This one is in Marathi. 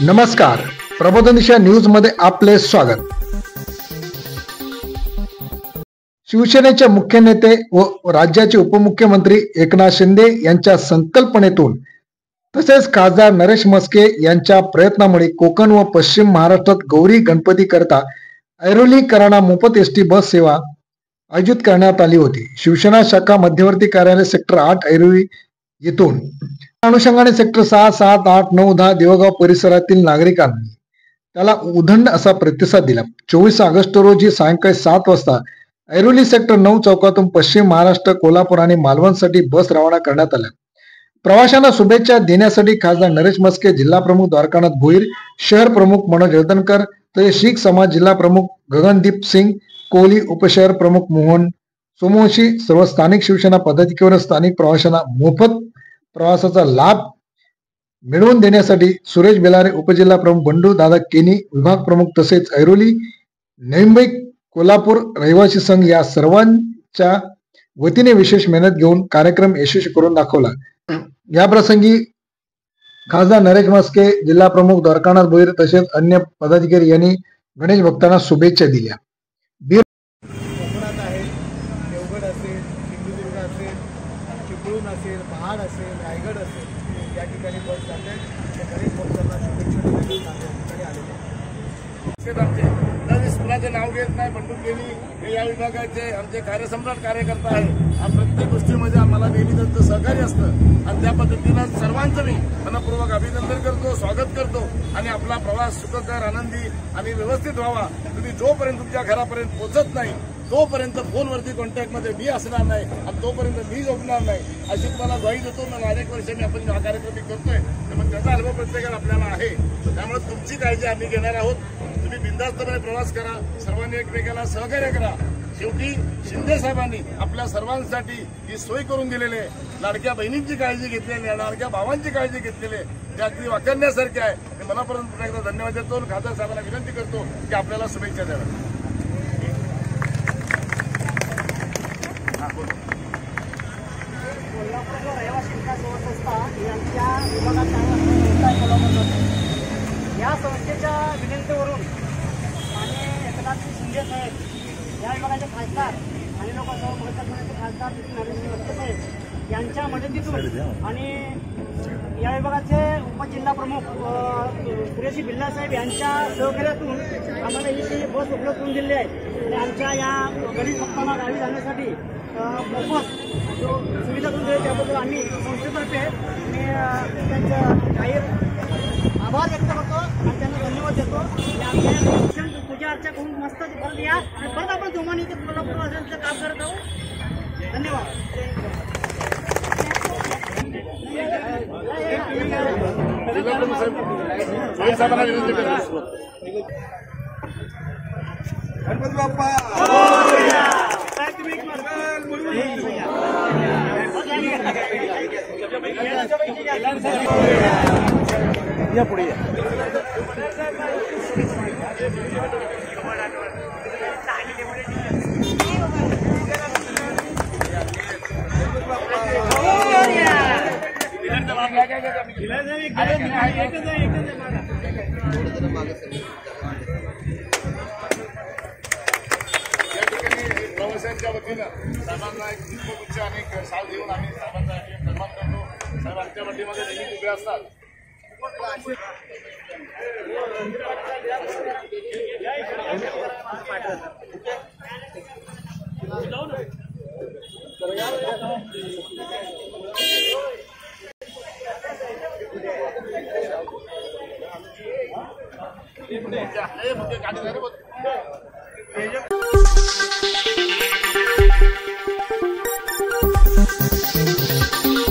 नमस्कार, प्रबोधन दिशा न्यूज मध्ये आपले स्वागत। शिवसेनेचे मुख्य नेते व राज्याचे उपमुख्यमंत्री एकनाथ शिंदे यांच्या संकल्पनेतून तसेच खासदार नरेश म्हस्के यांच्या प्रयत्नामुळे कोकण व पश्चिम महाराष्ट्रात गौरी गणपती करता ऐरोली कराडा मोफत एसटी बस सेवा आयोजित करण्यात आली होती। शिवसेना शाखा मध्यवर्ती कार्यालय सेक्टर 8 ऐरोली येथून अनुषंगाने सेक्टर 6, 7, 8, 9, 10 देवगाव परिसरातील नागरिकांनी त्याला उदंड असा प्रतिसाद दिला। 24 ऑगस्ट रोजी सायंकाळी 7 वाजता ऐरोली सेक्टर 9 चौकातून पश्चिम महाराष्ट्र, कोल्हापूर आणि मालवणसाठी बस रवाना करण्यात आल्या। प्रवाशांना शुभेच्छा देण्यासाठी खासदार नरेश म्हस्के, जिल्हा प्रमुख द्वारकानाथ भोईर, शहर प्रमुख मनोज यळदनकर, तसेच शीख समाज जिल्हा प्रमुख गगनदीप सिंग कोहली, उपशहर प्रमुख मोहन सोमवंशी, सर्व स्थानिक शिवसेना पदाधिकारी व स्थानिक प्रवाशांना मोफत प्रवासाचा लाभ मिळवून देण्यासाठी सुरेश बेलारे, उपजिल्हा प्रमुख बंडू दादा केनी, विभाग प्रमुख तसेच ऐरोली, नवी मुंबई, कोल्हापूर रहिवासी संघ या सर्वांच्या वतीने विशेष मेहनत घेऊन कार्यक्रम यशस्वी करून दाखवला। या प्रसंगी खासदार नरेश म्हस्के, जिल्हा प्रमुख द्वारकानाथ भोईर तसेच अन्य पदाधिकारी यांनी गणेश भक्तांना शुभेच्छा दिल्या। कोकणात आहे, देवगड असेल, सिंधुदुर्ग असेल, चिपळूण असेल, महाड असेल, रायगड असेल, या ठिकाणी बस जाते। गणेश भक्तांना शुभेच्छा ठिकाणी आलेले कुणाचं नाव घेत नाही, बंडू केली हे या विभागाचे आमचे कार्यसम्राट कार्यकर्ता आहे। हा प्रत्येक गोष्टीमध्ये आम्हाला नेहमी त्यांचं सहकार्य असतं आणि त्या पद्धतीनं सर्वांचं मी मनपूर्वक अभिनंदन करतो, स्वागत करतो आणि आपला प्रवास सुखकर, आनंदी आणि व्यवस्थित व्हावा। तुम्ही जोपर्यंत तुमच्या घरापर्यंत पोहोचत नाही तोपर्यंत फोनवरती कॉन्टॅक्टमध्ये मी असणार नाही आणि तोपर्यंत मी झोपणार नाही अशी तुम्हाला ग्वाही देतो। मग अनेक वर्षांनी आपण हा कार्यक्रम करतोय, मग त्याचा अनुभव प्रत्येकाला आपल्याला आहे। त्यामुळे तुमची काळजी आम्ही घेणार आहोत। तुम्ही बिनधास्तपणे प्रवास करा, सर्वांनी एकमेकाला सहकार्य करा। शेवटी शिंदे साहेबांनी आपल्या सर्वांसाठी ही सोय करून दिलेली आहे। लाडक्या बहिणींची काळजी घेतलेली आहे, लाडक्या भावांची काळजी घेतलेली आहे, ते अगदी वाखाणण्यासारखे आहे। मी मनापर्यंत पुन्हा एकदा धन्यवाद देतो। खासदार साहेबांना विनंती करतो की आपल्याला शुभेच्छा द्याव्या। कोल्हापूर रहिवासी विकास संस्था यांच्या विभागात या संस्थेच्या विनंतीवरून आणि एकनाथ शिंदे साहेब या विभागाचे खासदार आणि लोकसभा खासदार नरेश म्हस्के साहेब यांच्या मदतीतून आणि या विभागाचे उपजिल्हा प्रमुख सुरेश बेलारे साहेब यांच्या सहकार्यातून आम्हाला ही बस उपलब्ध करून दिली आहे आणि आमच्या या गरीब भक्तांना गावी जाण्यासाठी मोफत जो सुविधा करून दिली त्याबद्दल आम्ही संस्थेतर्फे त्यांचं जाहीर आभार व्यक्त करतो आणि त्यांना धन्यवाद देतो। आमच्या पूजा अर्चा करून मस्त परत या आणि परत आपण जोमाने इथे कोल्हापूर वासियांचं काम करत आहोत। धन्यवाद। गणपती बाप्पा या पुढे प्रवाशांच्या वतीनं साहेबांना एक पुष्पगुच्छ आणि साल देऊन आम्ही साहेबांचा सन्मान करतो। साहेब आमच्या पाठीमध्ये नेहमी उभे असतात। गाडी